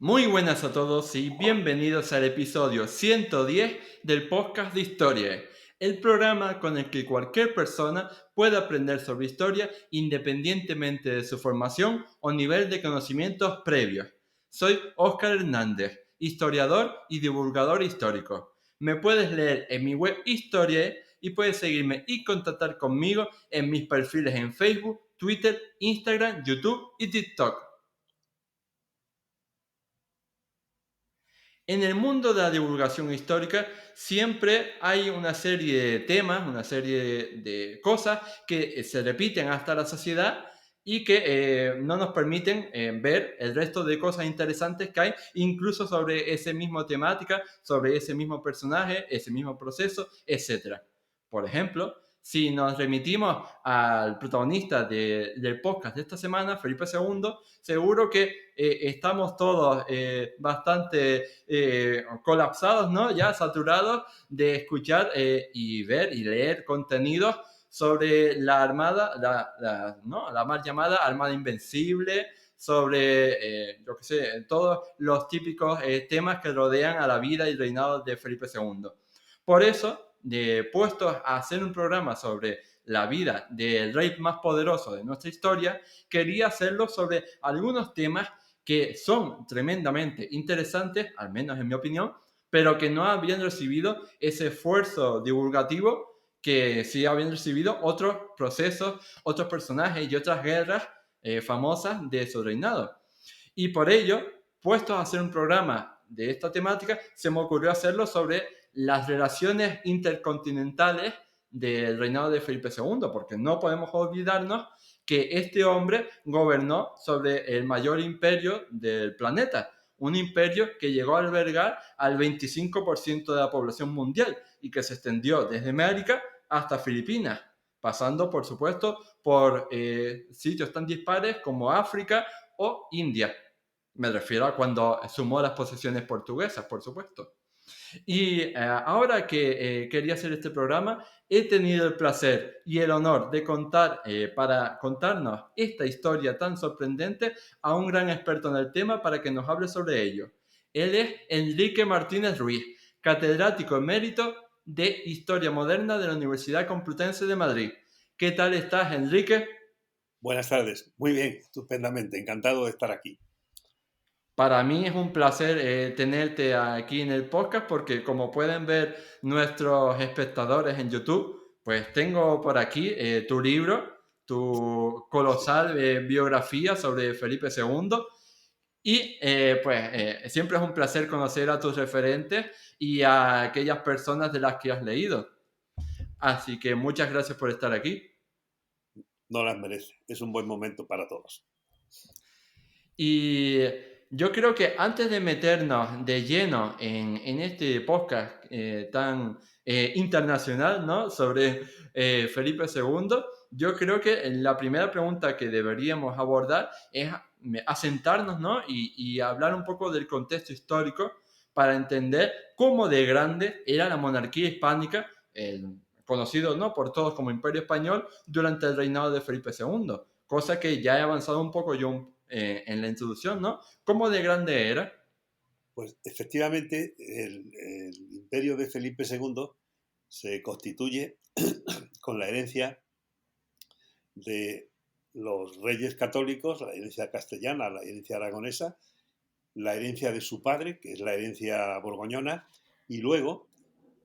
Muy buenas a todos y bienvenidos al episodio 110 del podcast de Historia, el programa con el que cualquier persona puede aprender sobre historia independientemente de su formación o nivel de conocimientos previos. Soy Óscar Hernández, historiador y divulgador histórico. Me puedes leer en mi web Historia y puedes seguirme y contactar conmigo en mis perfiles en Facebook, Twitter, Instagram, YouTube y TikTok. En el mundo de la divulgación histórica siempre hay una serie de temas, una serie de cosas que se repiten hasta la saciedad y que no nos permiten ver el resto de cosas interesantes que hay, incluso sobre esa misma temática, sobre ese mismo personaje, ese mismo proceso, etc. Por ejemplo, si nos remitimos al protagonista del podcast de esta semana, Felipe II, seguro que estamos todos bastante colapsados, ¿no? Ya saturados de escuchar y ver y leer contenidos sobre la Armada, ¿no? La mal llamada Armada Invencible, sobre, yo qué sé, todos los típicos temas que rodean a la vida y reinado de Felipe II. Por eso, puestos a hacer un programa sobre la vida del rey más poderoso de nuestra historia, quería hacerlo sobre algunos temas que son tremendamente interesantes, al menos en mi opinión, pero que no habían recibido ese esfuerzo divulgativo que sí habían recibido otros procesos, otros personajes y otras guerras famosas de su reinado. Y por ello, puestos a hacer un programa de esta temática, se me ocurrió hacerlo sobre las relaciones intercontinentales del reinado de Felipe II, porque no podemos olvidarnos que este hombre gobernó sobre el mayor imperio del planeta, un imperio que llegó a albergar al 25% de la población mundial y que se extendió desde América hasta Filipinas, pasando, por supuesto, por sitios tan dispares como África o India. Me refiero a cuando sumó las posesiones portuguesas, por supuesto. Y ahora que quería hacer este programa, he tenido el placer y el honor de contar, para contarnos esta historia tan sorprendente, a un gran experto en el tema para que nos hable sobre ello. Él es Enrique Martínez Ruiz, catedrático emérito de Historia Moderna de la Universidad Complutense de Madrid. ¿Qué tal estás, Enrique? Buenas tardes. Muy bien, estupendamente. Encantado de estar aquí. Para mí es un placer tenerte aquí en el podcast porque como pueden ver nuestros espectadores en YouTube, pues tengo por aquí tu libro, tu Sí. colosal biografía sobre Felipe II y siempre es un placer conocer a tus referentes y a aquellas personas de las que has leído. Así que muchas gracias por estar aquí. No las merece. Es un buen momento para todos. Y yo creo que antes de meternos de lleno en este podcast tan internacional, ¿no? Sobre Felipe II, yo creo que la primera pregunta que deberíamos abordar es asentarnos, ¿no? Y hablar un poco del contexto histórico para entender cómo de grande era la monarquía hispánica, conocido, ¿no? Por todos como Imperio Español, durante el reinado de Felipe II, cosa que ya he avanzado un poco yo en la introducción, ¿no? ¿Cómo de grande era? Pues efectivamente, el imperio de Felipe II se constituye con la herencia de los reyes católicos, la herencia castellana, la herencia aragonesa, la herencia de su padre, que es la herencia borgoñona, y luego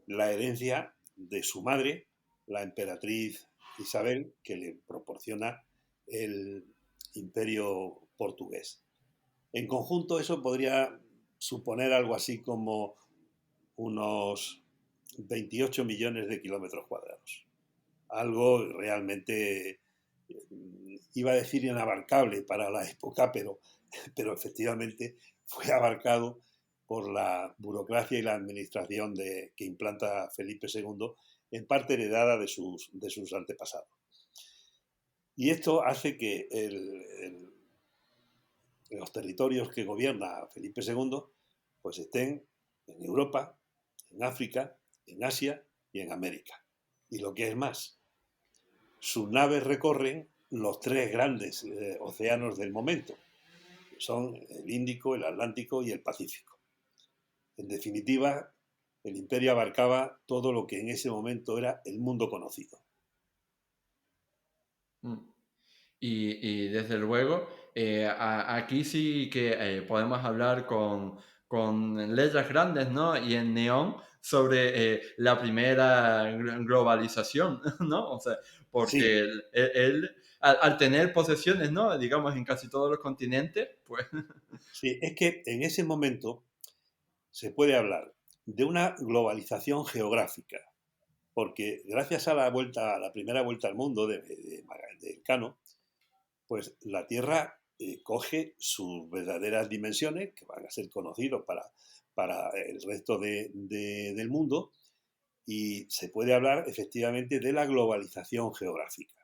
la herencia de su madre, la emperatriz Isabel, que le proporciona el imperio portugués. En conjunto, eso podría suponer algo así como unos 28 millones de kilómetros cuadrados. Algo realmente, iba a decir inabarcable para la época, pero efectivamente fue abarcado por la burocracia y la administración que implanta Felipe II, en parte heredada de sus antepasados. Y esto hace que los territorios que gobierna Felipe II pues estén en Europa, en África, en Asia y en América. Y lo que es más, sus naves recorren los tres grandes océanos del momento, son el Índico, el Atlántico y el Pacífico. En definitiva, el imperio abarcaba todo lo que en ese momento era el mundo conocido. Mm. Y desde luego, aquí sí que podemos hablar con letras grandes, ¿no? Y en neón sobre la primera globalización, ¿no? O sea, porque Sí, él, al tener posesiones, ¿no? Digamos, en casi todos los continentes, pues... sí, es que en ese momento se puede hablar de una globalización geográfica, porque gracias a la primera vuelta al mundo de Cano, pues la Tierra coge sus verdaderas dimensiones, que van a ser conocidos para el resto del mundo, y se puede hablar efectivamente de la globalización geográfica.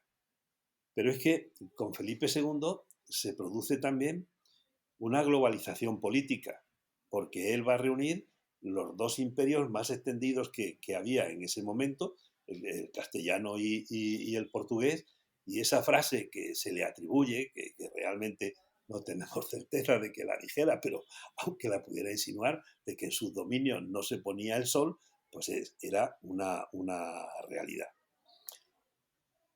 Pero es que con Felipe II se produce también una globalización política, porque él va a reunir los dos imperios más extendidos que había en ese momento, el castellano y el portugués, y esa frase que se le atribuye, que realmente no tenemos certeza de que la dijera, pero aunque la pudiera insinuar, de que en sus dominios no se ponía el sol, pues era una realidad.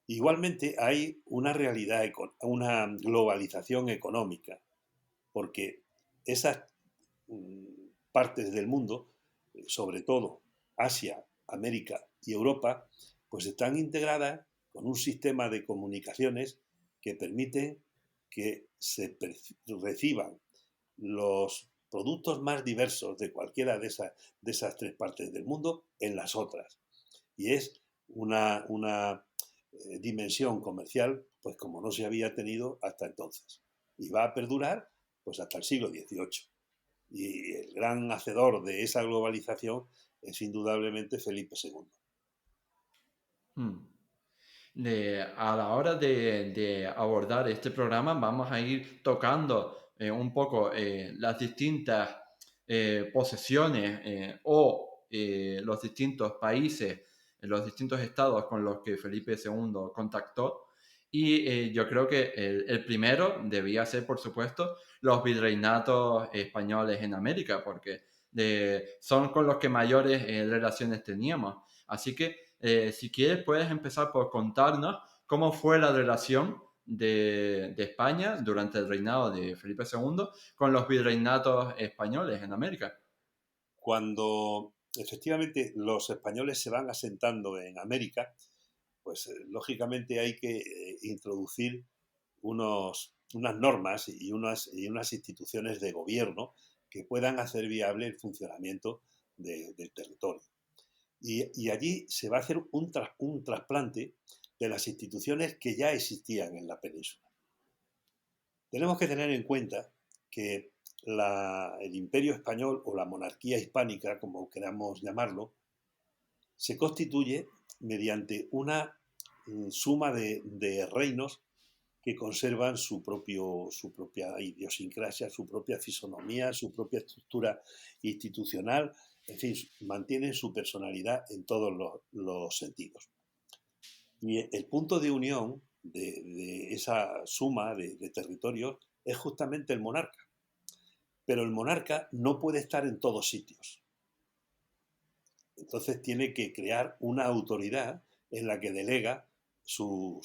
Igualmente hay una realidad, una globalización económica, porque esas partes del mundo, sobre todo Asia, América y Europa, pues están integradas con un sistema de comunicaciones que permiten que se reciban los productos más diversos de cualquiera de esas tres partes del mundo en las otras. Y es una dimensión comercial, pues como no se había tenido hasta entonces. Y va a perdurar pues hasta el siglo XVIII. Y el gran hacedor de esa globalización es indudablemente Felipe II. Mm. A la hora de abordar este programa vamos a ir tocando un poco las distintas posesiones o los distintos países, los distintos estados con los que Felipe II contactó. Y yo creo que el primero debía ser, por supuesto, los virreinatos españoles en América, porque son con los que mayores relaciones teníamos. Así que si quieres, puedes empezar por contarnos cómo fue la relación de España durante el reinado de Felipe II con los virreinatos españoles en América. Cuando efectivamente los españoles se van asentando en América, pues lógicamente hay que introducir unas normas y unas instituciones de gobierno que puedan hacer viable el funcionamiento del territorio. Y allí se va a hacer un trasplante de las instituciones que ya existían en la península. Tenemos que tener en cuenta que el imperio español o la monarquía hispánica, como queramos llamarlo, se constituye mediante una suma de reinos que conservan su propia idiosincrasia, su propia fisonomía, su propia estructura institucional, en fin, mantienen su personalidad en todos los sentidos. Y el punto de unión de esa suma de territorios es justamente el monarca. Pero el monarca no puede estar en todos sitios. Entonces tiene que crear una autoridad en la que delega su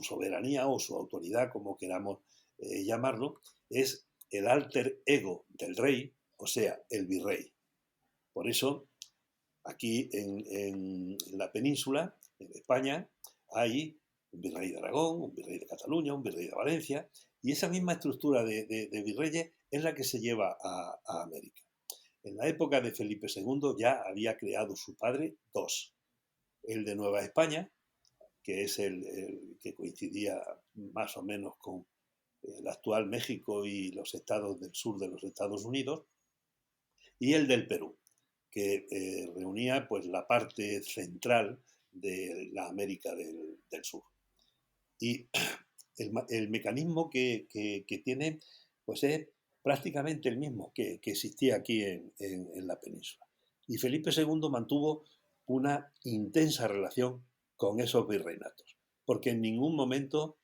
soberanía o su autoridad, como queramos llamarlo, es el alter ego del rey, o sea, el virrey. Por eso, aquí en la península, en España, hay un virrey de Aragón, un virrey de Cataluña, un virrey de Valencia, y esa misma estructura de virreyes es la que se lleva a América. En la época de Felipe II ya había creado su padre dos. El de Nueva España, que es el que coincidía más o menos con el actual México y los estados del sur de los Estados Unidos, y el del Perú, que reunía pues la parte central de la América del Sur. Y el mecanismo que tiene pues es prácticamente el mismo que existía aquí en la península. Y Felipe II mantuvo una intensa relación con esos virreinatos, porque en ningún momento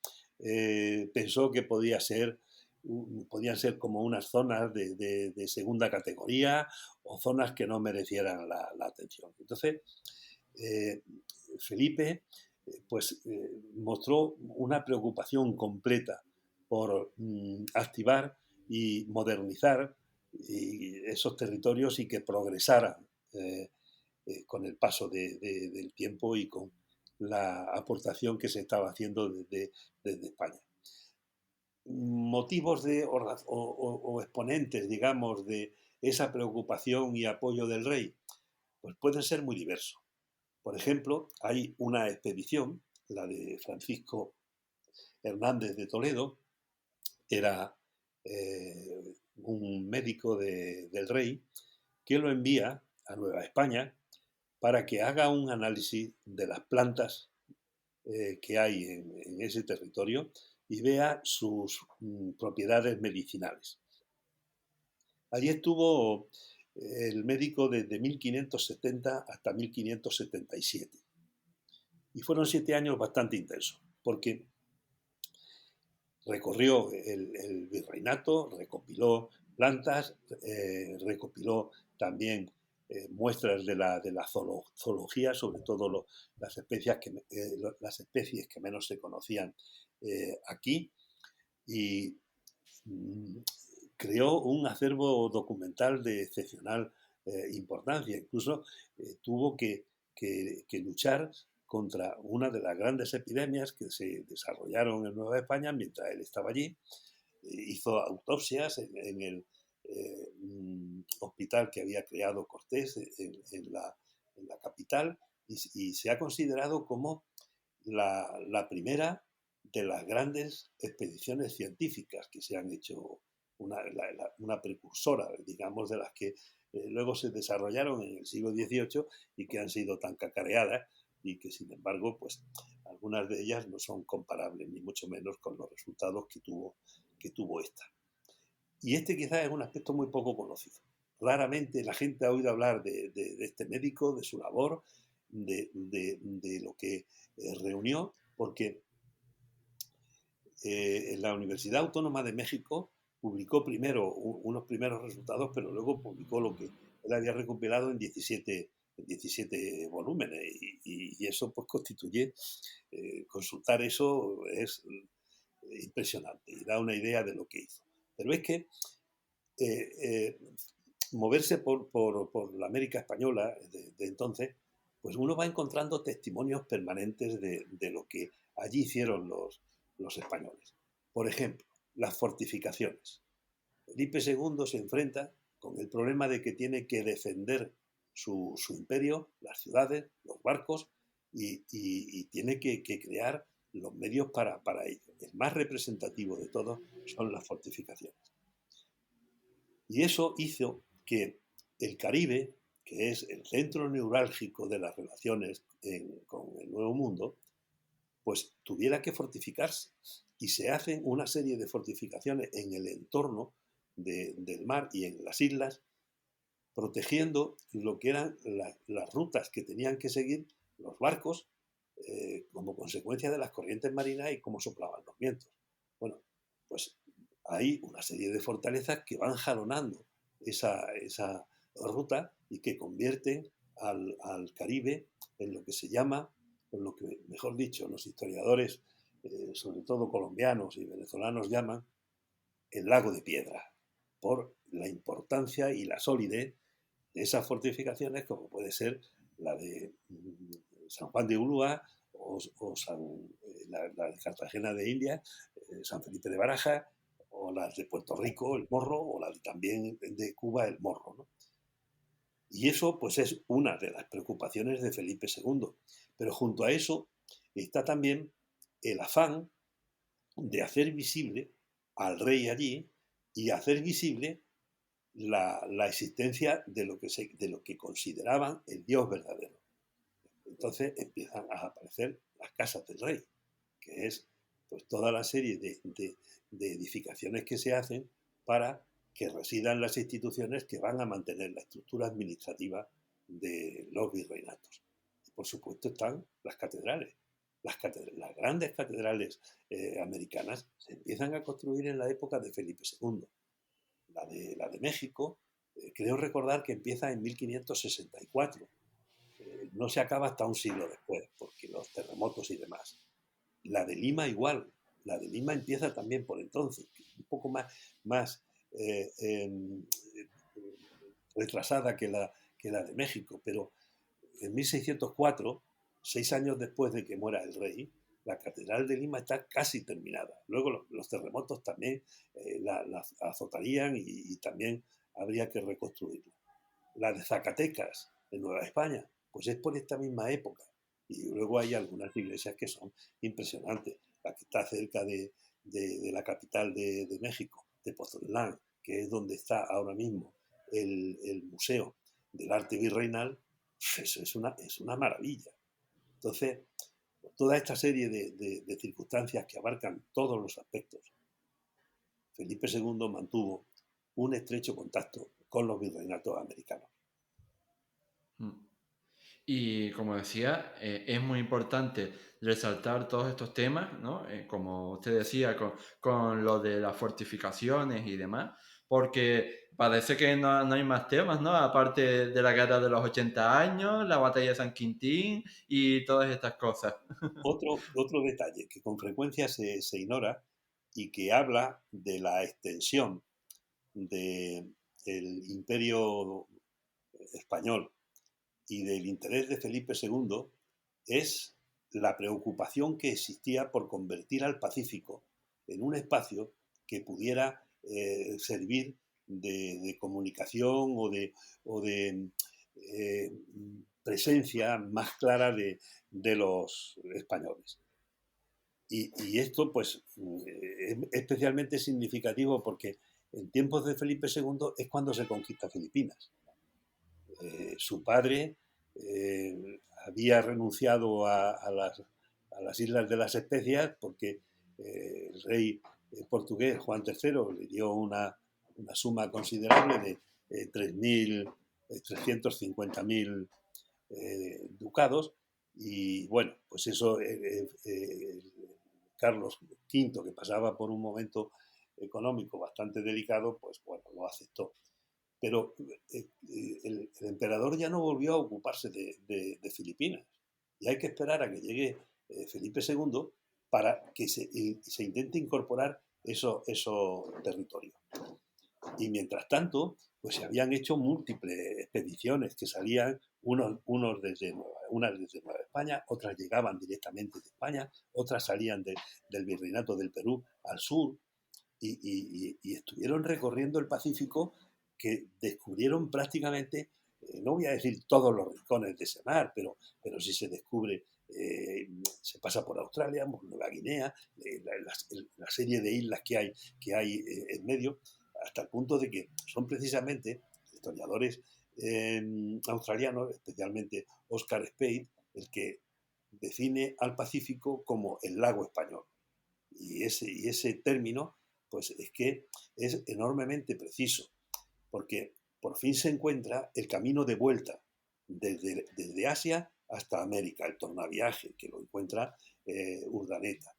pensó que podía ser podían ser como unas zonas de segunda categoría o zonas que no merecieran la atención. Entonces, Felipe pues mostró una preocupación completa por activar y modernizar esos territorios y que progresaran con el paso del tiempo y con la aportación que se estaba haciendo desde España. Motivos o exponentes, digamos, de esa preocupación y apoyo del rey, pues pueden ser muy diversos. Por ejemplo, hay una expedición, la de Francisco Hernández de Toledo, era un médico del rey, que lo envía a Nueva España para que haga un análisis de las plantas que hay en ese territorio y vea sus propiedades medicinales. Allí estuvo el médico desde 1570 hasta 1577. Y fueron 7 años bastante intensos, porque recorrió el virreinato, recopiló plantas, recopiló también muestras de la zoología, sobre todo las especies que menos se conocían aquí, y creó un acervo documental de excepcional importancia. Incluso tuvo que luchar contra una de las grandes epidemias que se desarrollaron en Nueva España mientras él estaba allí. Hizo autopsias en el hospital que había creado Cortés en la capital y se ha considerado como la primera de las grandes expediciones científicas que se han hecho, una precursora, digamos, de las que luego se desarrollaron en el siglo XVIII y que han sido tan cacareadas y que, sin embargo, pues algunas de ellas no son comparables, ni mucho menos con los resultados que tuvo esta. Y este quizás es un aspecto muy poco conocido. Raramente la gente ha oído hablar de este médico, de su labor, de lo que reunió, porque en la Universidad Autónoma de México publicó primero unos primeros resultados, pero luego publicó lo que él había recopilado en 17 volúmenes y eso pues constituye, consultar eso es impresionante y da una idea de lo que hizo. Pero es que moverse por la América española de entonces, pues uno va encontrando testimonios permanentes de lo que allí hicieron los españoles. Por ejemplo, las fortificaciones. Felipe II se enfrenta con el problema de que tiene que defender su imperio, las ciudades, los barcos, y tiene que crear los medios para ello. El más representativo de todos son las fortificaciones. Y eso hizo que el Caribe, que es el centro neurálgico de las relaciones con el Nuevo Mundo, pues tuviera que fortificarse. Y se hacen una serie de fortificaciones en el entorno del mar y en las islas, protegiendo lo que eran las rutas que tenían que seguir los barcos como consecuencia de las corrientes marinas y cómo soplaban los vientos. Bueno, pues hay una serie de fortalezas que van jalonando esa ruta y que convierten al Caribe en lo que se llama, en lo que, mejor dicho, los historiadores, sobre todo colombianos y venezolanos, llaman el lago de piedra, por la importancia y la solidez de esas fortificaciones, como puede ser la de San Juan de Ulúa o la de Cartagena de Indias, San Felipe de Barajas, o las de Puerto Rico, el Morro, o la también de Cuba, el Morro, ¿no? Y eso pues es una de las preocupaciones de Felipe II. Pero junto a eso está también el afán de hacer visible al rey allí y hacer visible la existencia de lo que consideraban el Dios verdadero. Entonces empiezan a aparecer las casas del rey, que es pues toda la serie de edificaciones que se hacen para que residan las instituciones que van a mantener la estructura administrativa de los virreinatos. Y por supuesto están las catedrales, Las grandes catedrales americanas se empiezan a construir en la época de Felipe II. La de México, creo recordar que empieza en 1564. No se acaba hasta un siglo después, porque los terremotos y demás. La de Lima igual. La de Lima empieza también por entonces, un poco más eh, eh, retrasada que la de México, pero en 1604, 6 años después de que muera el rey, la Catedral de Lima está casi terminada. Luego los terremotos también la azotarían y también habría que reconstruirla. La de Zacatecas, en Nueva España, pues es por esta misma época. Y luego hay algunas iglesias que son impresionantes. La que está cerca de la capital de México, de Pozotlán, que es donde está ahora mismo el Museo del Arte Virreinal, eso es una maravilla. Entonces, toda esta serie de circunstancias que abarcan todos los aspectos, Felipe II mantuvo un estrecho contacto con los virreinatos americanos. Mm. Y como decía, es muy importante resaltar todos estos temas, ¿no? Como usted decía, con lo de las fortificaciones y demás, porque parece que no hay más temas, ¿no? Aparte de la guerra de los 80 años, la batalla de San Quintín y todas estas cosas. Otro detalle que con frecuencia se ignora y que habla de la extensión del imperio español y del interés de Felipe II es la preocupación que existía por convertir al Pacífico en un espacio que pudiera servir de comunicación o de presencia más clara de los españoles. Y esto, pues, es especialmente significativo porque en tiempos de Felipe II es cuando se conquista Filipinas. Su padre había renunciado a las Islas de las Especias porque el rey portugués Juan III le dio una suma considerable de 350.000 ducados y bueno, pues eso Carlos V, que pasaba por un momento económico bastante delicado, pues bueno, lo aceptó. Pero el emperador ya no volvió a ocuparse de Filipinas. Y hay que esperar a que llegue Felipe II para que se intente incorporar esos territorios. Y mientras tanto, pues se habían hecho múltiples expediciones que salían unas desde Nueva España, otras llegaban directamente de España, otras salían del Virreinato del Perú al sur, y estuvieron recorriendo el Pacífico, que descubrieron prácticamente, no voy a decir todos los rincones de ese mar, pero sí se descubre, se pasa por Australia, por Nueva Guinea, la serie de islas que hay en medio, hasta el punto de que son precisamente historiadores australianos, especialmente Oscar Spade, el que define al Pacífico como el lago español. Y ese término, pues es que es enormemente preciso, porque por fin se encuentra el camino de vuelta desde Asia hasta América, el tornaviaje, que lo encuentra Urdaneta.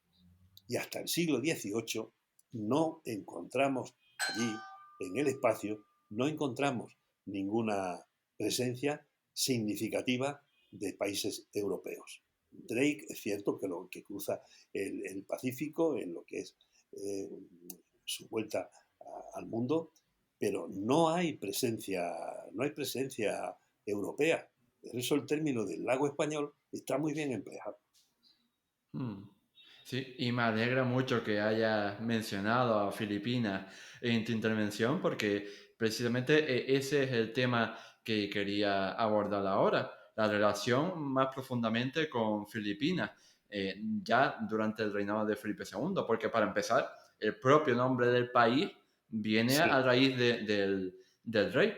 Y hasta el siglo XVIII no encontramos allí, en el espacio, no encontramos ninguna presencia significativa de países europeos. Drake es cierto que cruza el Pacífico en lo que es eh, su vuelta al mundo, pero no hay presencia europea. Por eso el término del lago español está muy bien empleado. Mm. Sí, y me alegra mucho que hayas mencionado a Filipinas en tu intervención porque precisamente ese es el tema que quería abordar ahora, la relación más profundamente con Filipinas, ya durante el reinado de Felipe II, porque para empezar, el propio nombre del país viene a Sí. raíz del rey.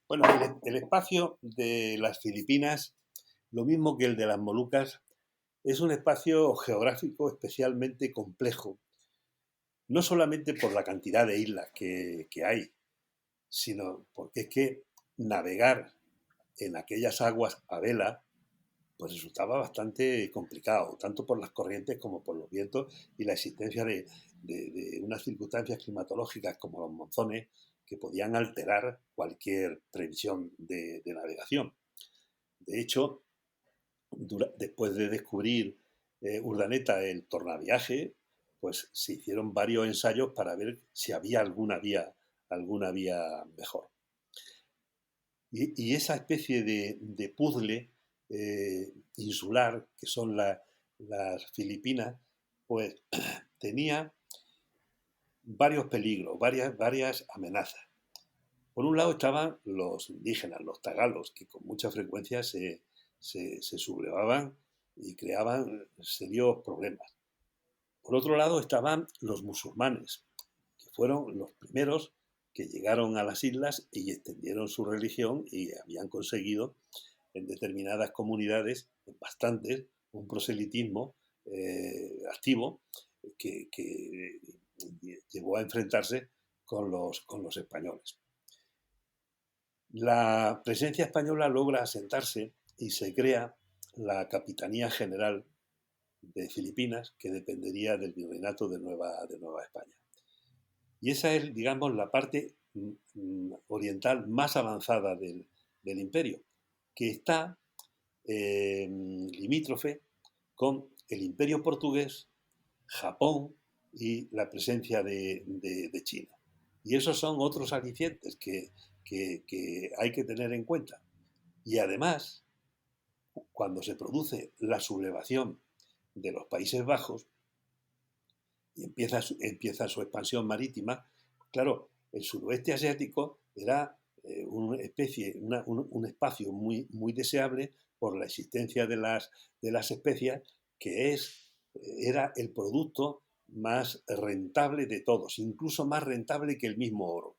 Bueno, el espacio de las Filipinas, lo mismo que el de las Molucas, es un espacio geográfico especialmente complejo, no solamente por la cantidad de islas que hay, sino porque es que navegar en aquellas aguas a vela pues resultaba bastante complicado, tanto por las corrientes como por los vientos y la existencia de unas circunstancias climatológicas como los monzones que podían alterar cualquier previsión de navegación. De hecho, después de descubrir Urdaneta el tornaviaje, pues se hicieron varios ensayos para ver si había alguna vía mejor. Y esa especie de puzzle insular que son las Filipinas, pues tenía varios peligros, varias amenazas. Por un lado estaban los indígenas, los tagalos, que con mucha frecuencia se sublevaban y creaban serios problemas. Por otro lado estaban los musulmanes, que fueron los primeros que llegaron a las islas y extendieron su religión y habían conseguido en determinadas comunidades, en bastantes, un proselitismo activo que llevó a enfrentarse con los españoles. La presencia española logra asentarse y se crea la Capitanía General de Filipinas, que dependería del Virreinato de Nueva España. Y esa es, digamos, la parte oriental más avanzada del imperio, que está limítrofe con el imperio portugués, Japón y la presencia de China. Y esos son otros alicientes que hay que tener en cuenta. Y además, cuando se produce la sublevación de los Países Bajos y empieza su expansión marítima, claro, el suroeste asiático era una especie, un espacio muy deseable por la existencia de las especias, que era el producto más rentable de todos, incluso más rentable que el mismo oro.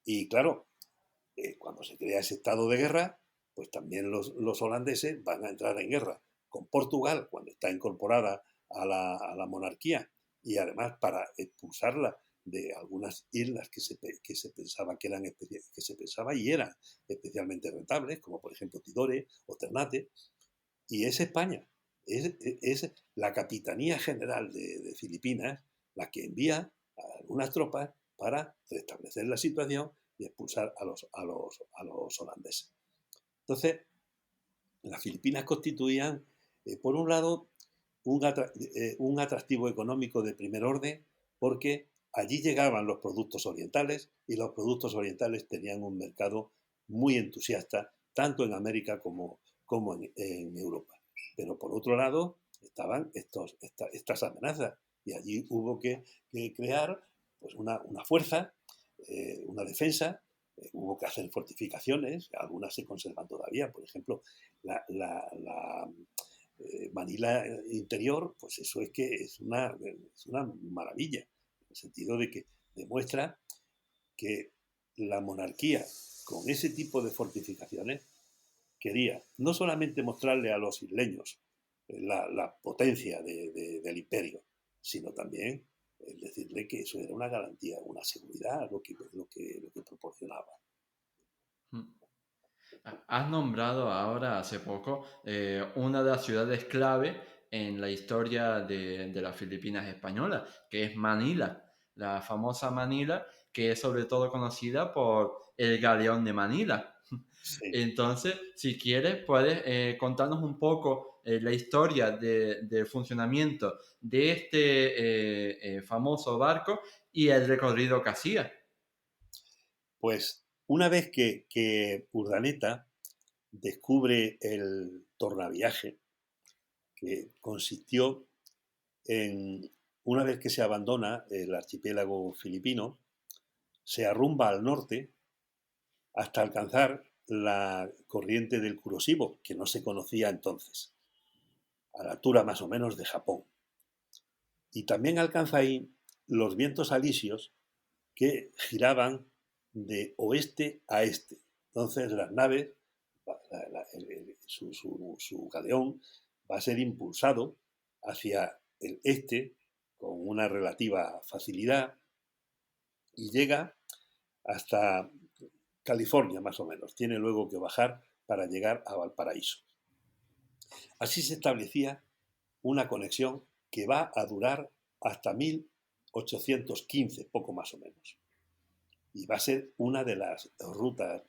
Y claro, cuando se crea ese estado de guerra, pues también los holandeses van a entrar en guerra con Portugal cuando está incorporada a la monarquía y además para expulsarla de algunas islas que se pensaba que se pensaba y eran especialmente rentables, como por ejemplo Tidore o Ternate, y es España, es la Capitanía General de Filipinas la que envía a algunas tropas para restablecer la situación y expulsar a los holandeses. Entonces, las Filipinas constituían, por un lado, un atractivo económico de primer orden, porque allí llegaban los productos orientales y los productos orientales tenían un mercado muy entusiasta, tanto en América como en Europa. Pero por otro lado, estaban estas amenazas y allí hubo que crear pues una fuerza, una defensa. Hubo que hacer fortificaciones, algunas se conservan todavía, por ejemplo, la Manila interior, pues eso es que es una maravilla, en el sentido de que demuestra que la monarquía, con ese tipo de fortificaciones, quería no solamente mostrarle a los isleños la potencia del imperio, sino también decirle que eso era una garantía, una seguridad, lo que proporcionaba. Has nombrado ahora, hace poco, una de las ciudades clave en la historia de las Filipinas españolas, que es Manila, la famosa Manila, que es sobre todo conocida por el Galeón de Manila. Sí. Entonces, si quieres, puedes contarnos un poco la historia del funcionamiento de este famoso barco y el recorrido que hacía. Pues una vez que Urdaneta descubre el tornaviaje, que consistió en, una vez que se abandona el archipiélago filipino, se arrumba al norte hasta alcanzar la corriente del Kuroshibo, que no se conocía entonces, a la altura más o menos de Japón. Y también alcanza ahí los vientos alisios que giraban de oeste a este. Entonces las naves, su galeón va a ser impulsado hacia el este con una relativa facilidad y llega hasta California más o menos. Tiene luego que bajar para llegar a Valparaíso. Así se establecía una conexión que va a durar hasta 1815, poco más o menos. Y va a ser una de las rutas,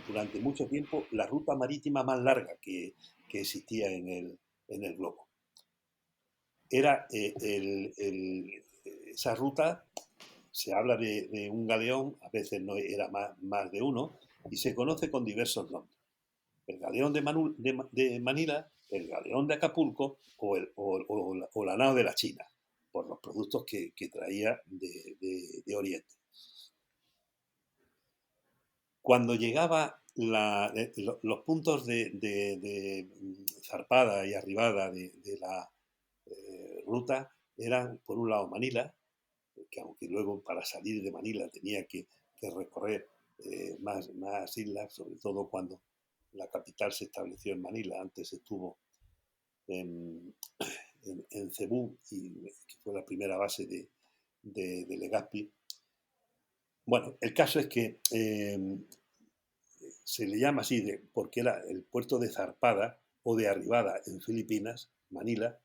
durante mucho tiempo, la ruta marítima más larga que existía en el globo. Era esa ruta, se habla de un galeón, a veces no era más de uno, y se conoce con diversos nombres. El galeón de Manila, el galeón de Acapulco o la nao de la China, por los productos que traía de Oriente. Cuando llegaba los puntos de zarpada y arribada de la ruta eran, por un lado, Manila, que aunque luego para salir de Manila tenía que recorrer más islas, sobre todo cuando la capital se estableció en Manila, antes estuvo en, en Cebú, que fue la primera base de Legazpi. Bueno, el caso es que se le llama así porque era el puerto de zarpada o de arribada en Filipinas, Manila,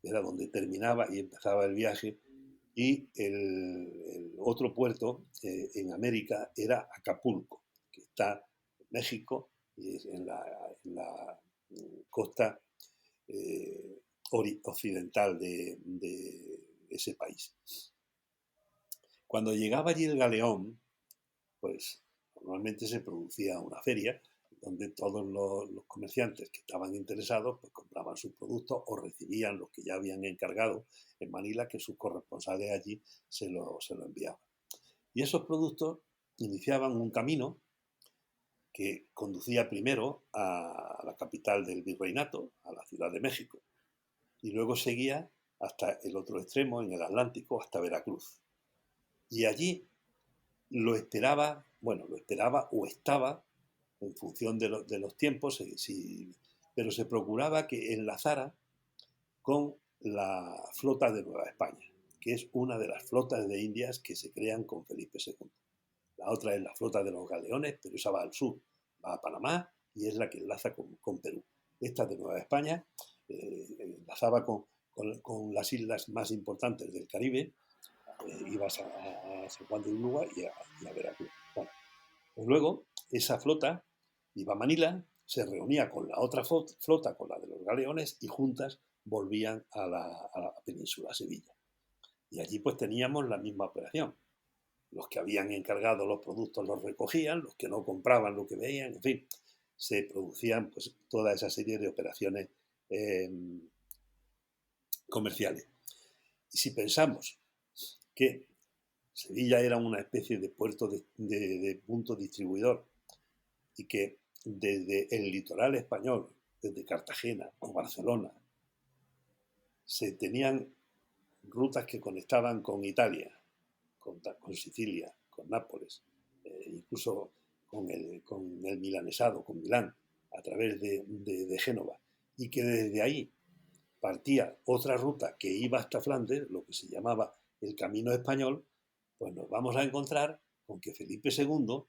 era donde terminaba y empezaba el viaje, y el otro puerto en América era Acapulco, que está en México y es en la costa occidental de ese país. Cuando llegaba allí el galeón, pues normalmente se producía una feria donde todos los comerciantes que estaban interesados pues compraban sus productos o recibían los que ya habían encargado en Manila, que sus corresponsales allí se lo enviaban. Y esos productos iniciaban un camino que conducía primero a la capital del virreinato, a la Ciudad de México, y luego seguía hasta el otro extremo, en el Atlántico, hasta Veracruz. Y allí lo esperaba o estaba, en función de los tiempos, pero se procuraba que enlazara con la flota de Nueva España, que es una de las flotas de Indias que se crean con Felipe II. La otra es la flota de los galeones, pero esa va al sur, va a Panamá y es la que enlaza con Perú. Esta de Nueva España enlazaba con las islas más importantes del Caribe, ibas a San Juan de Ulúa y a Veracruz. Bueno, pues luego esa flota iba a Manila, se reunía con la otra flota, con la de los galeones, y juntas volvían a la península, a Sevilla. Y allí pues teníamos la misma operación. Los que habían encargado los productos los recogían, los que no compraban lo que veían, en fin, se producían pues toda esa serie de operaciones comerciales. Y si pensamos que Sevilla era una especie de puerto de punto distribuidor y que desde el litoral español, desde Cartagena o Barcelona, se tenían rutas que conectaban con Italia, con Sicilia, con Nápoles, incluso con el milanesado, con Milán, a través de Génova, y que desde ahí partía otra ruta que iba hasta Flandes, lo que se llamaba el Camino Español, pues nos vamos a encontrar con que Felipe II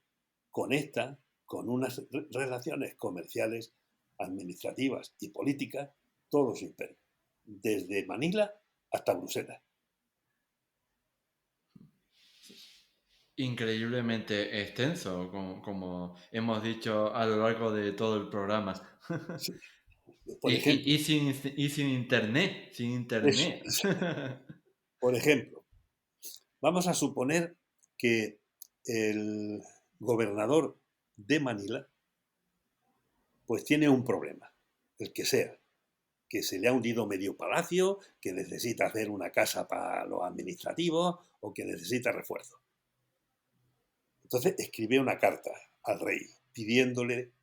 conecta con unas relaciones comerciales, administrativas y políticas todo su imperio, desde Manila hasta Bruselas. Increíblemente extenso, como hemos dicho a lo largo de todo el programa. Sí. Y, Por ejemplo, y sin internet, sin eso, internet. por ejemplo, vamos a suponer que el gobernador de Manila pues tiene un problema, el que sea, que se le ha hundido medio palacio, que necesita hacer una casa para los administrativos o que necesita refuerzo. Entonces escribe una carta al rey pidiéndole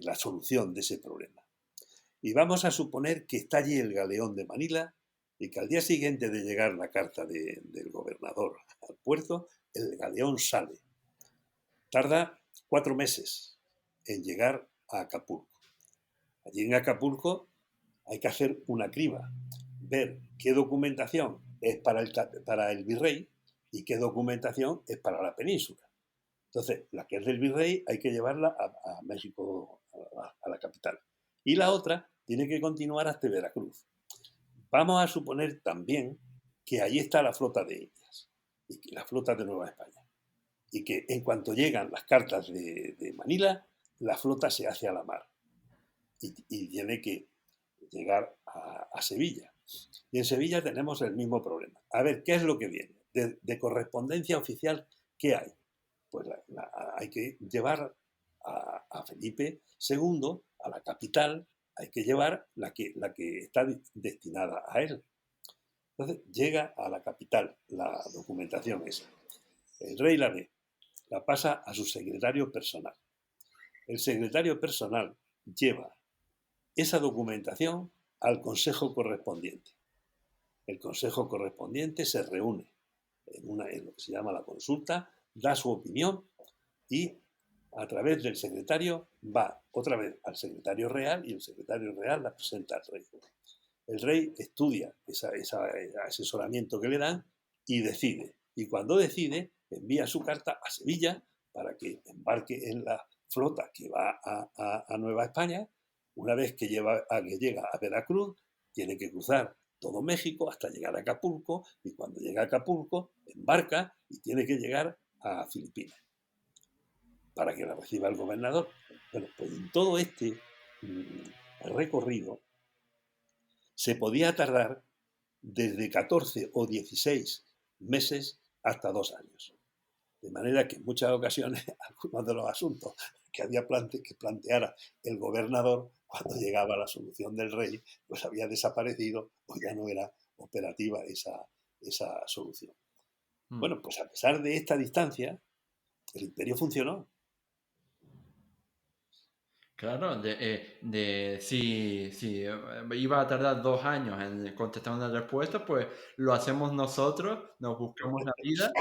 la solución de ese problema. Y vamos a suponer que está allí el galeón de Manila y que al día siguiente de llegar la carta del gobernador al puerto, el galeón sale. Tarda 4 meses en llegar a Acapulco. Allí en Acapulco hay que hacer una criba, ver qué documentación es para el virrey y qué documentación es para la península. Entonces, la que es del virrey hay que llevarla a México, a la capital. y la otra tiene que continuar hasta Veracruz. Vamos a suponer también que allí está la flota de Indias, y la flota de Nueva España, y que en cuanto llegan las cartas de Manila, la flota se hace a la mar y tiene que llegar a Sevilla. Y en Sevilla tenemos el mismo problema. A ver, ¿qué es lo que viene? De correspondencia oficial, ¿qué hay? Pues hay que llevar a Felipe II a la capital, hay que llevar la que está destinada a él. Entonces llega a la capital la documentación esa. El rey la ve, la pasa a su secretario personal. El secretario personal lleva esa documentación al consejo correspondiente. El consejo correspondiente se reúne en lo que se llama la consulta, da su opinión y a través del secretario va otra vez al secretario real y el secretario real la presenta al rey. El rey estudia ese asesoramiento que le dan y decide. Y cuando decide, envía su carta a Sevilla para que embarque en la flota que va a Nueva España. Una vez que llega a Veracruz, tiene que cruzar todo México hasta llegar a Acapulco, y cuando llega a Acapulco, embarca y tiene que llegar a Filipinas para que la reciba el gobernador. Bueno, pues en todo este recorrido se podía tardar desde 14 o 16 meses hasta 2 años. De manera que en muchas ocasiones algunos de los asuntos que había que planteara el gobernador, cuando llegaba la solución del rey, pues había desaparecido o ya no era operativa esa solución. Bueno, pues a pesar de esta distancia, el imperio funcionó. Claro, si iba a tardar 2 años en contestar una respuesta, pues lo hacemos nosotros, nos buscamos la vida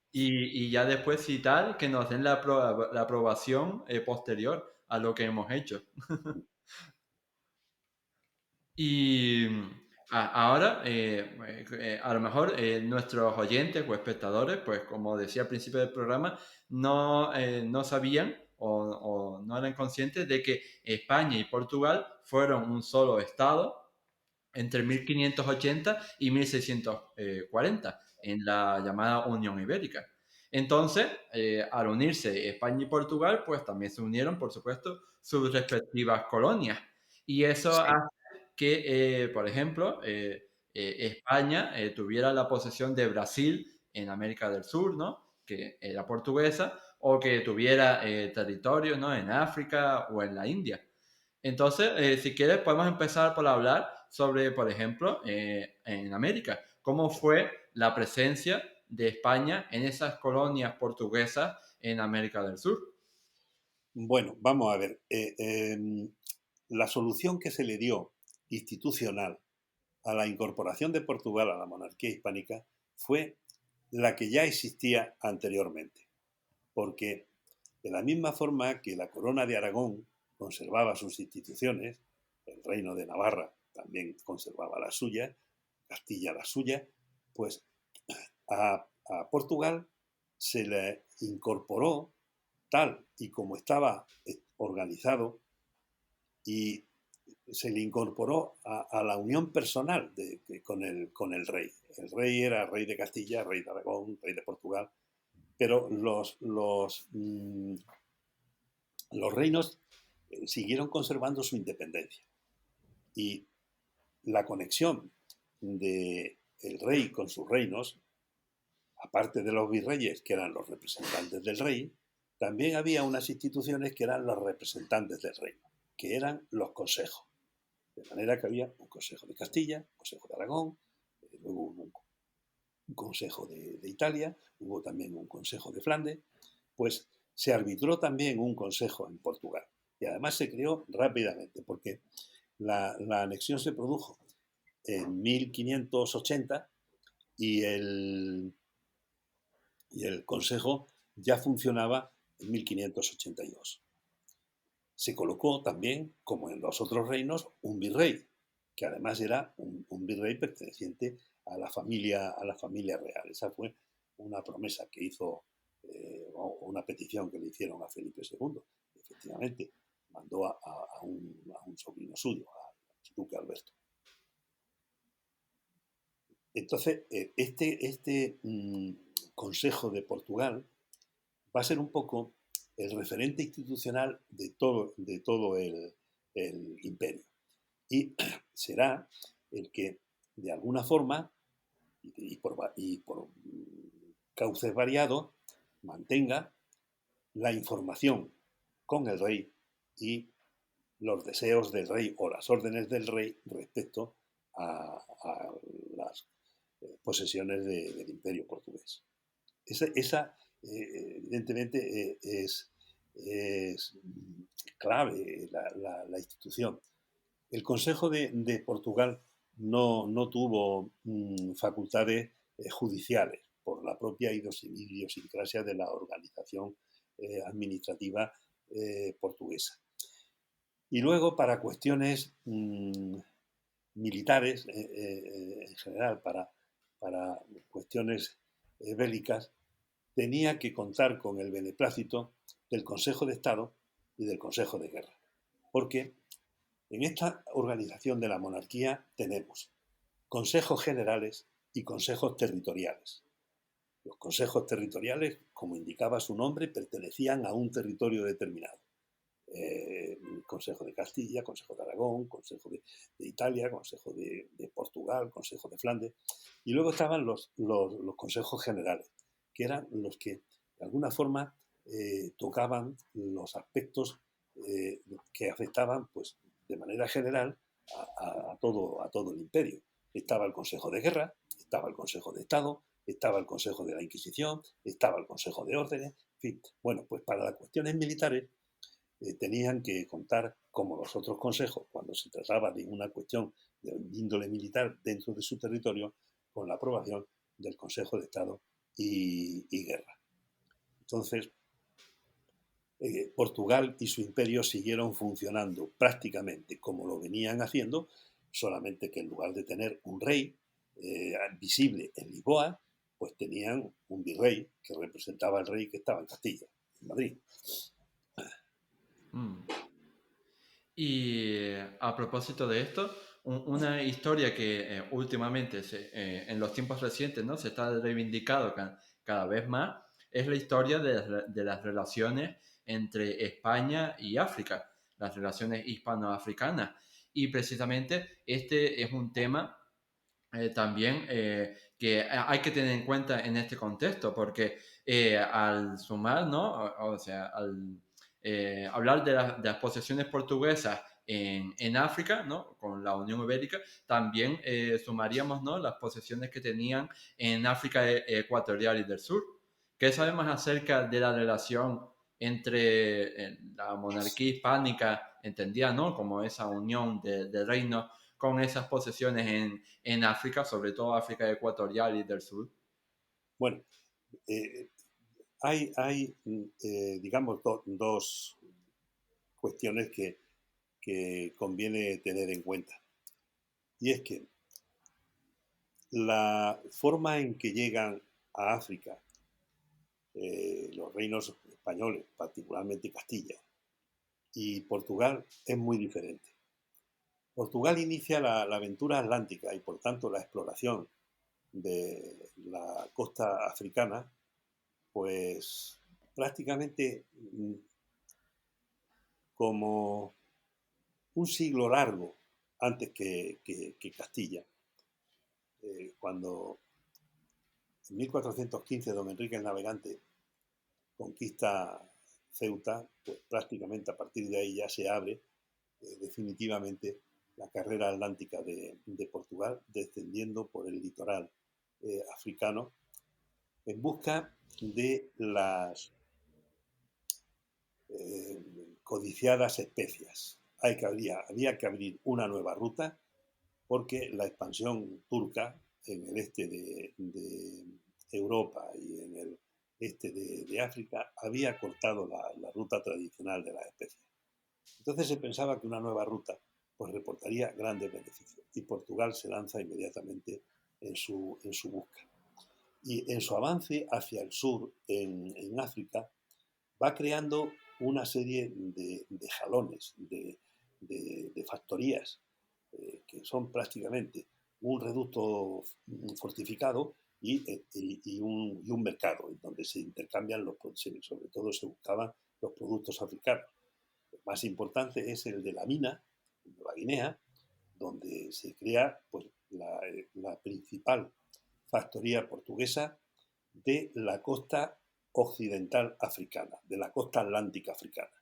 y ya después, si tal, que nos den la aprobación posterior a lo que hemos hecho. Y ahora, a lo mejor nuestros oyentes o espectadores, pues como decía al principio del programa, no sabían o no eran conscientes de que España y Portugal fueron un solo estado entre 1580 y 1640 en la llamada Unión Ibérica. Entonces, al unirse España y Portugal, pues también se unieron, por supuesto, sus respectivas colonias. Y eso Sí. hace que, por ejemplo, España tuviera la posesión de Brasil en América del Sur, ¿no? Que era portuguesa, o que tuviera territorio, ¿no? En África o en la India. Entonces, si quieres, podemos empezar por hablar sobre, por ejemplo, en América, cómo fue la presencia de España en esas colonias portuguesas en América del Sur. Bueno, vamos a ver. La solución que se le dio institucional a la incorporación de Portugal a la monarquía hispánica fue la que ya existía anteriormente, porque de la misma forma que la corona de Aragón conservaba sus instituciones, el reino de Navarra también conservaba la suya, Castilla la suya, pues a Portugal se le incorporó tal y como estaba organizado y se le incorporó a la unión personal con el rey. El rey era rey de Castilla, rey de Aragón, rey de Portugal, pero los reinos siguieron conservando su independencia. Y la conexión del rey con sus reinos, aparte de los virreyes, que eran los representantes del rey, también había unas instituciones que eran los representantes del reino, que eran los consejos. De manera que había un consejo de Castilla, un consejo de Aragón, luego un consejo de Italia, hubo también un consejo de Flandes, pues se arbitró también un consejo en Portugal. Y además se creó rápidamente, porque la anexión se produjo en 1580 y el consejo ya funcionaba en 1582. Se colocó también, como en los otros reinos, un virrey, que además era un virrey perteneciente a la familia real. Esa fue una promesa que hizo, o una petición que le hicieron a Felipe II. Efectivamente, mandó a un sobrino suyo, al duque Alberto. Entonces, este Consejo de Portugal va a ser un poco el referente institucional de todo el imperio. Y será el que, de alguna forma, y por cauces variados, mantenga la información con el rey y los deseos del rey o las órdenes del rey respecto a las posesiones del imperio portugués. Esa evidentemente, es clave la institución. El Consejo de Portugal no tuvo facultades judiciales por la propia idiosincrasia de la organización administrativa portuguesa. Y luego, para cuestiones militares, en general, para cuestiones bélicas, tenía que contar con el beneplácito del Consejo de Estado y del Consejo de Guerra. Porque en esta organización de la monarquía tenemos consejos generales y consejos territoriales. Los consejos territoriales, como indicaba su nombre, pertenecían a un territorio determinado. Consejo de Castilla, Consejo de Aragón, Consejo de Italia, Consejo de Portugal, Consejo de Flandes. Y luego estaban los consejos generales, que eran los que de alguna forma tocaban los aspectos que afectaban, pues, de manera general a todo el imperio. Estaba el Consejo de Guerra, estaba el Consejo de Estado, estaba el Consejo de la Inquisición, estaba el Consejo de Órdenes, en fin. Bueno, pues para las cuestiones militares tenían que contar, como los otros consejos, cuando se trataba de una cuestión de índole militar dentro de su territorio, con la aprobación del Consejo de Estado y Guerra. Entonces, Portugal y su imperio siguieron funcionando prácticamente como lo venían haciendo, solamente que en lugar de tener un rey visible en Lisboa, pues tenían un virrey que representaba al rey que estaba en Castilla, en Madrid. Y a propósito de esto, una historia que últimamente, en los tiempos recientes, ¿no?, se está reivindicando cada vez más, es la historia de las relaciones entre España y África, las relaciones hispano-africanas. Y precisamente este es un tema también que hay que tener en cuenta en este contexto, porque al sumar, ¿no?, o sea, al hablar de las posesiones portuguesas en África, ¿no?, con la Unión Ibérica, también sumaríamos, ¿no?, las posesiones que tenían en África Ecuatorial y del Sur. ¿Qué sabemos acerca de la relación entre la monarquía hispánica, entendida, ¿no?, como esa unión de reinos, con esas posesiones en África, sobre todo África Ecuatorial y del Sur? Bueno, hay digamos, dos cuestiones que conviene tener en cuenta. Y es que la forma en que llegan a África los reinos españoles, particularmente Castilla, y Portugal, es muy diferente. Portugal inicia la aventura atlántica y, por tanto, la exploración de la costa africana, pues prácticamente como un siglo largo antes que Castilla. Cuando en 1415 don Enrique el Navegante conquista Ceuta, pues prácticamente a partir de ahí ya se abre definitivamente la carrera atlántica de Portugal, descendiendo por el litoral africano en busca de las codiciadas especias. Había que abrir una nueva ruta porque la expansión turca en el este de Europa y en el este de África había cortado la ruta tradicional de las especies. Entonces se pensaba que una nueva ruta pues reportaría grandes beneficios y Portugal se lanza inmediatamente en su busca. Y en su avance hacia el sur, en África, va creando una serie de jalones, de factorías, que son prácticamente un reducto fortificado y un mercado en donde se intercambian los productos, sobre todo se buscaban los productos africanos. El más importante es el de la mina, en Nueva Guinea, donde se crea pues, la principal factoría portuguesa de la costa occidental africana, de la costa atlántica africana.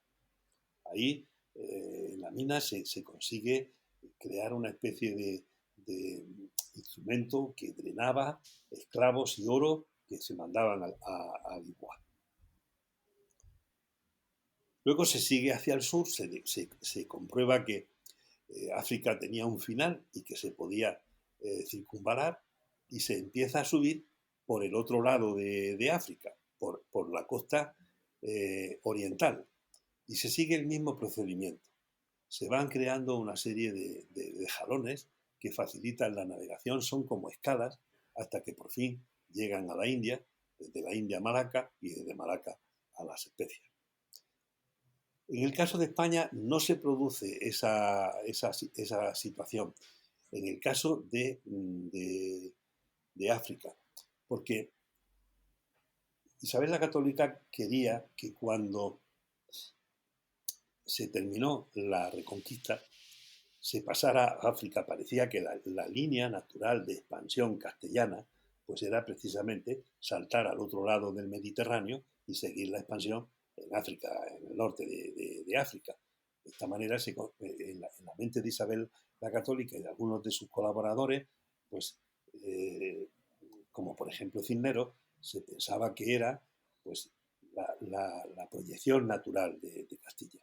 Ahí, en la mina, se consigue crear una especie de instrumento que drenaba esclavos y oro que se mandaban a Lisboa. Luego se sigue hacia el sur, se comprueba que África tenía un final y que se podía circunvalar, y se empieza a subir por el otro lado de África, por la costa oriental, y se sigue el mismo procedimiento. Se van creando una serie de jalones que facilitan la navegación, son como escalas, hasta que por fin llegan a la India, desde la India a Malaca y desde Malaca a las Especias. En el caso de España no se produce esa situación. En el caso de África, porque Isabel la Católica quería que cuando se terminó la Reconquista se pasara a África. Parecía que la línea natural de expansión castellana pues era precisamente saltar al otro lado del Mediterráneo y seguir la expansión en África, en el norte de África. De esta manera, en la mente de Isabel la Católica y de algunos de sus colaboradores, pues, como por ejemplo Cisneros, se pensaba que era pues, la proyección natural de Castilla.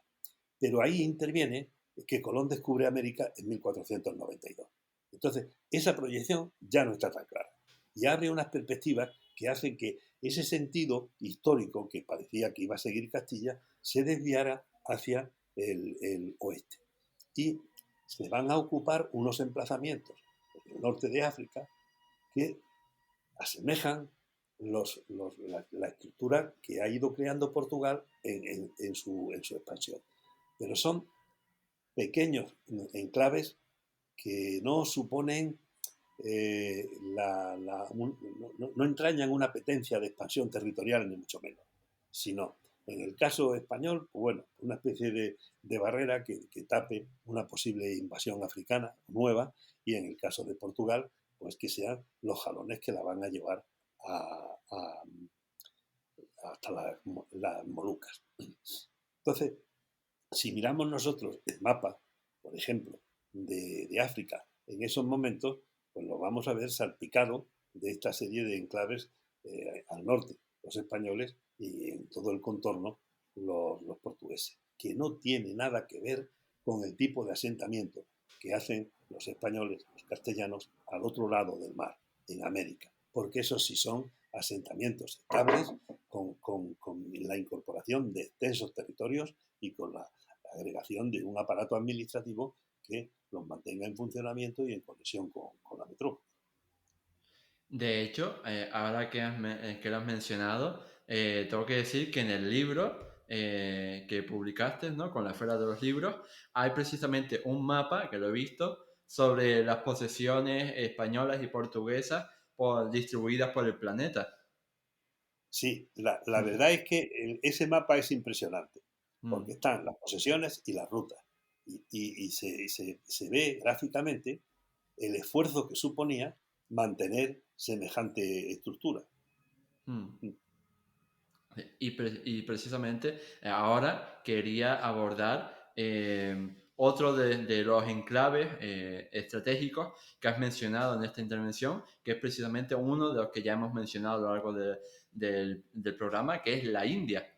Pero ahí interviene que Colón descubre América en 1492. Entonces, esa proyección ya no está tan clara y abre unas perspectivas que hacen que ese sentido histórico que parecía que iba a seguir Castilla se desviara hacia el oeste. Y se van a ocupar unos emplazamientos en el norte de África que asemejan la estructura que ha ido creando Portugal en su expansión. Pero son pequeños enclaves que no suponen, no entrañan una apetencia de expansión territorial, ni mucho menos, sino, en el caso español, pues bueno, una especie de barrera que tape una posible invasión africana nueva, y en el caso de Portugal, pues que sean los jalones que la van a llevar hasta las Molucas. Entonces, si miramos nosotros el mapa, por ejemplo, de África en esos momentos, pues lo vamos a ver salpicado de esta serie de enclaves al norte, los españoles, y en todo el contorno los portugueses, que no tiene nada que ver con el tipo de asentamiento que hacen los españoles, los castellanos, al otro lado del mar, en América, porque esos sí son asentamientos estables con la incorporación de extensos territorios y con la agregación de un aparato administrativo que los mantenga en funcionamiento y en conexión con la metrópoli. De hecho, ahora que lo has mencionado, tengo que decir que en el libro que publicaste, ¿no? Con la Feria de los Libros, hay precisamente un mapa, que lo he visto, sobre las posesiones españolas y portuguesas distribuidas por el planeta. Sí, la verdad es que ese mapa es impresionante, Mm. porque están las posesiones y las rutas, y se ve gráficamente el esfuerzo que suponía mantener semejante estructura. Mm. Y precisamente ahora quería abordar otro de los enclaves estratégicos que has mencionado en esta intervención, que es precisamente uno de los que ya hemos mencionado a lo largo del programa, que es la India.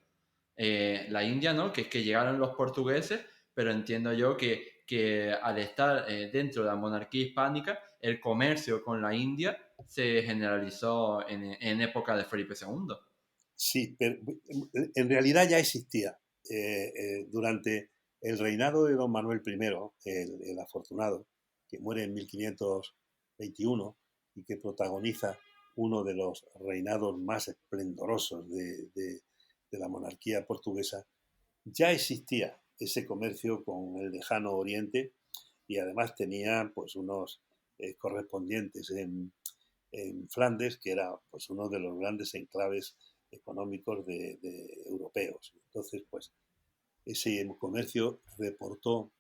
La India, ¿no? Que es que llegaron los portugueses, pero entiendo yo que al estar dentro de la monarquía hispánica, el comercio con la India se generalizó en época de Felipe II. Sí, pero en realidad ya existía. Durante el reinado de don Manuel I, el afortunado, que muere en 1521 y que protagoniza uno de los reinados más esplendorosos de la monarquía portuguesa, ya existía ese comercio con el lejano oriente y además tenía pues unos correspondientes en Flandes, que era pues uno de los grandes enclaves económicos de europeos. Entonces, pues ese comercio reportó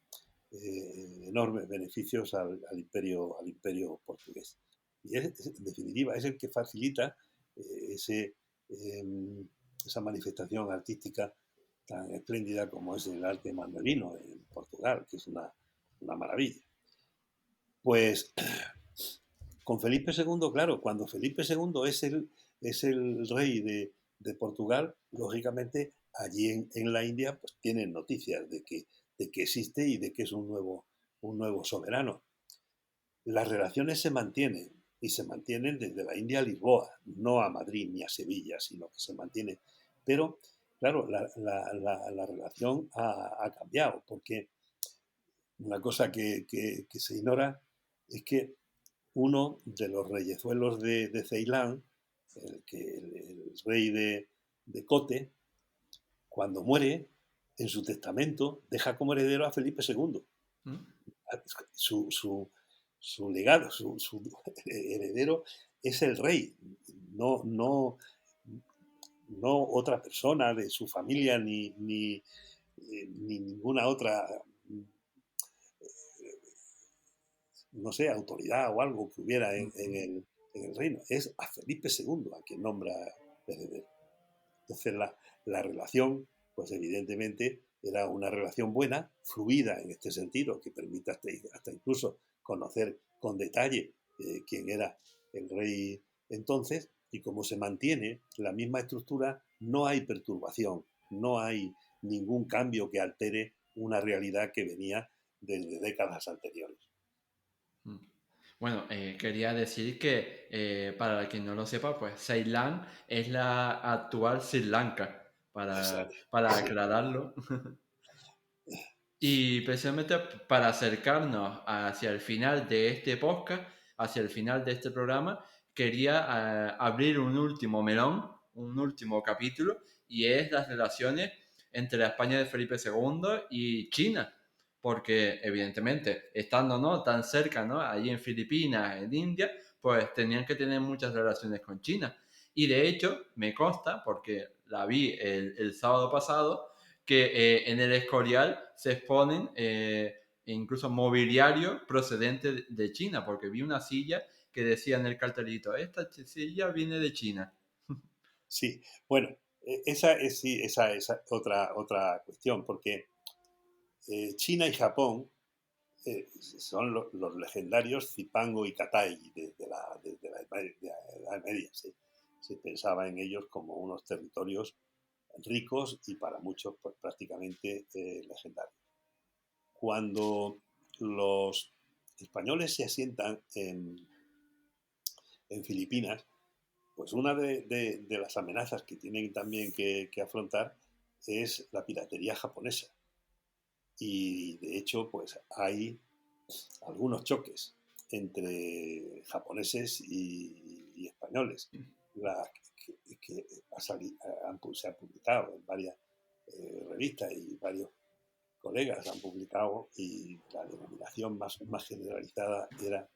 enormes beneficios al imperio portugués. Y en definitiva, es el que facilita ese, eh, esa manifestación artística tan espléndida como es el arte manuelino en Portugal, que es una maravilla. Pues con Felipe II, claro, cuando Felipe II es el rey de Portugal, lógicamente allí en la India pues tienen noticias de que existe y de que es un nuevo soberano. Las relaciones se mantienen y se mantienen desde la India a Lisboa, no a Madrid ni a Sevilla, sino que se mantiene. Pero, claro, la relación ha cambiado, porque una cosa que se ignora es que uno de los reyezuelos de Ceilán, el rey de Cote, cuando muere, en su testamento, deja como heredero a Felipe II. ¿Mm? Su, su, su legado, su heredero es el rey, no, no, no otra persona de su familia ni ninguna otra, no sé, autoridad o algo que hubiera en el reino. Es a Felipe II a quien nombra heredero. Entonces la relación, pues evidentemente era una relación buena, fluida en este sentido, que permite hasta incluso conocer con detalle quién era el rey entonces, y como se mantiene la misma estructura, no hay perturbación, no hay ningún cambio que altere una realidad que venía desde décadas anteriores. Mm. Bueno, quería decir que para quien no lo sepa, pues Ceilán es la actual Sri Lanka, Exacto. para aclararlo. Y precisamente para acercarnos hacia el final de este podcast, hacia el final de este programa, quería abrir un último melón, un último capítulo, y es las relaciones entre la España de Felipe II y China, porque evidentemente, estando ¿no? tan cerca, ¿no? Allí en Filipinas, en India, pues tenían que tener muchas relaciones con China. Y de hecho, me consta, porque la vi el sábado pasado, que en el Escorial se exponen incluso mobiliario procedente de China, porque vi una silla que decía en el cartelito, esta silla viene de China. Sí, bueno, esa es, sí, esa es otra cuestión, porque China y Japón son los legendarios Zipango y Katai de la Edad Media. Se pensaba en ellos como unos territorios ricos y para muchos pues, prácticamente legendarios. Cuando los españoles se asientan en Filipinas, pues una de las amenazas que tienen también que afrontar es la piratería japonesa. Y de hecho, pues hay algunos choques entre japoneses y españoles, la, que se ha publicado en varias revistas y varios colegas han publicado y la denominación más generalizada era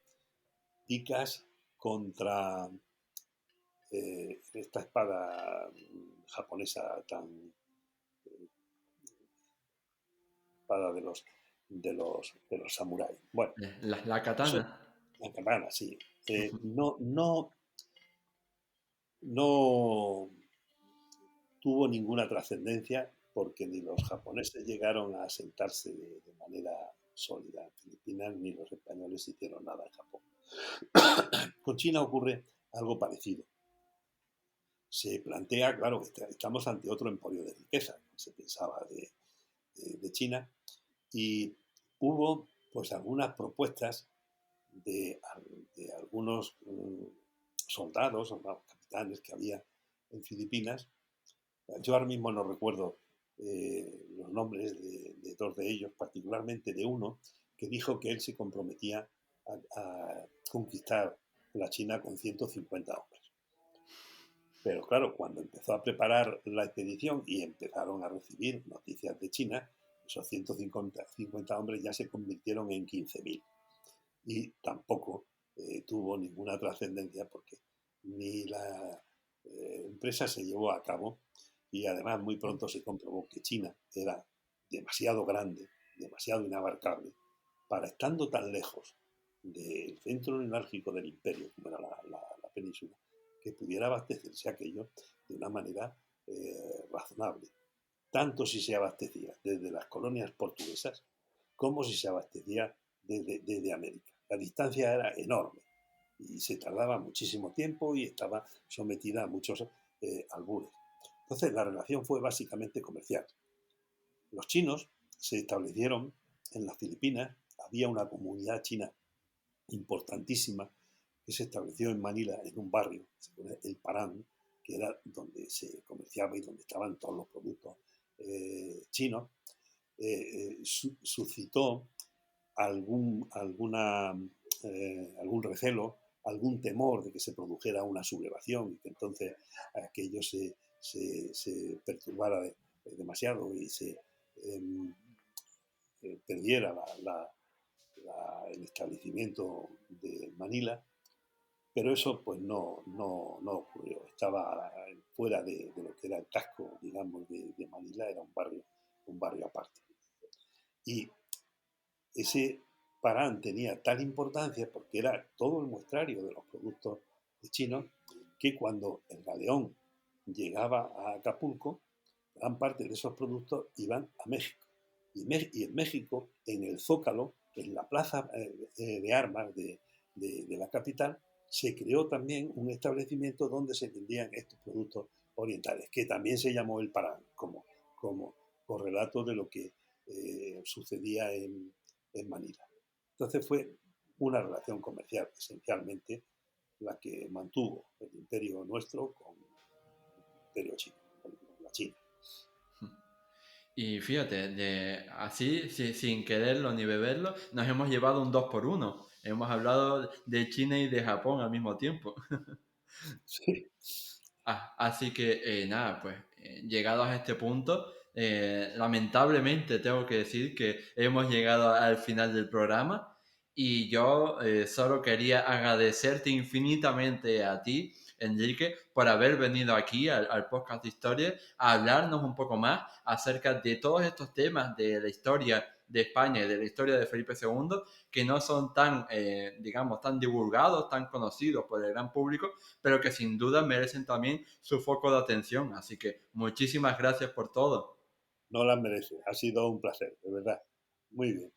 picas contra esta espada japonesa tan espada de los samuráis. Bueno, La eso, katana. la katana, sí. No tuvo ninguna trascendencia porque ni los japoneses llegaron a asentarse de manera sólida en Filipinas, ni los españoles hicieron nada en Japón. Con China ocurre algo parecido. Se plantea, claro, que estamos ante otro emporio de riqueza, se pensaba de China, y hubo pues algunas propuestas de, de algunos soldados o capitanes que había en Filipinas. Yo ahora mismo no recuerdo los nombres de dos de ellos, particularmente de uno que dijo que él se comprometía a conquistar la China con 150 hombres. Pero claro, cuando empezó a preparar la expedición y empezaron a recibir noticias de China, esos 150 hombres ya se convirtieron en 15.000 y tampoco tuvo ninguna trascendencia porque ni la empresa se llevó a cabo y además muy pronto se comprobó que China era demasiado grande, demasiado inabarcable, para estando tan lejos del centro neurálgico del imperio, como era la península, que pudiera abastecerse aquello de una manera razonable, tanto si se abastecía desde las colonias portuguesas como si se abastecía desde América. La distancia era enorme y se tardaba muchísimo tiempo y estaba sometida a muchos albures. Entonces la relación fue básicamente comercial. Los chinos se establecieron en las Filipinas, había una comunidad china importantísima que se estableció en Manila, en un barrio, el Parán, que era donde se comerciaba y donde estaban todos los productos chinos, suscitó algún recelo, algún temor de que se produjera una sublevación y que entonces aquello se perturbara demasiado y se perdiera el establecimiento de Manila, pero eso pues no ocurrió. Estaba fuera de lo que era el casco, digamos, de Manila, era un barrio aparte. Y ese Parán tenía tal importancia porque era todo el muestrario de los productos chinos que cuando el galeón llegaba a Acapulco, gran parte de esos productos iban a México. Y en México, en el Zócalo, en la plaza de armas de la capital, se creó también un establecimiento donde se vendían estos productos orientales, que también se llamó el Parán, como correlato de lo que sucedía en Manila. Entonces fue una relación comercial esencialmente la que mantuvo el imperio nuestro con el imperio chino, con la China. Y fíjate, así, sin quererlo ni beberlo, nos hemos llevado un 2 por 1. Hemos hablado de China y de Japón al mismo tiempo. Sí. Así que nada, pues llegados a este punto, lamentablemente tengo que decir que hemos llegado al final del programa y yo solo quería agradecerte infinitamente a ti, Enrique, por haber venido aquí al podcast de historia a hablarnos un poco más acerca de todos estos temas de la historia de España y de la historia de Felipe II que no son tan, digamos, tan divulgados, tan conocidos por el gran público, pero que sin duda merecen también su foco de atención. Así que muchísimas gracias por todo. No las merece. Ha sido un placer, de verdad. Muy bien.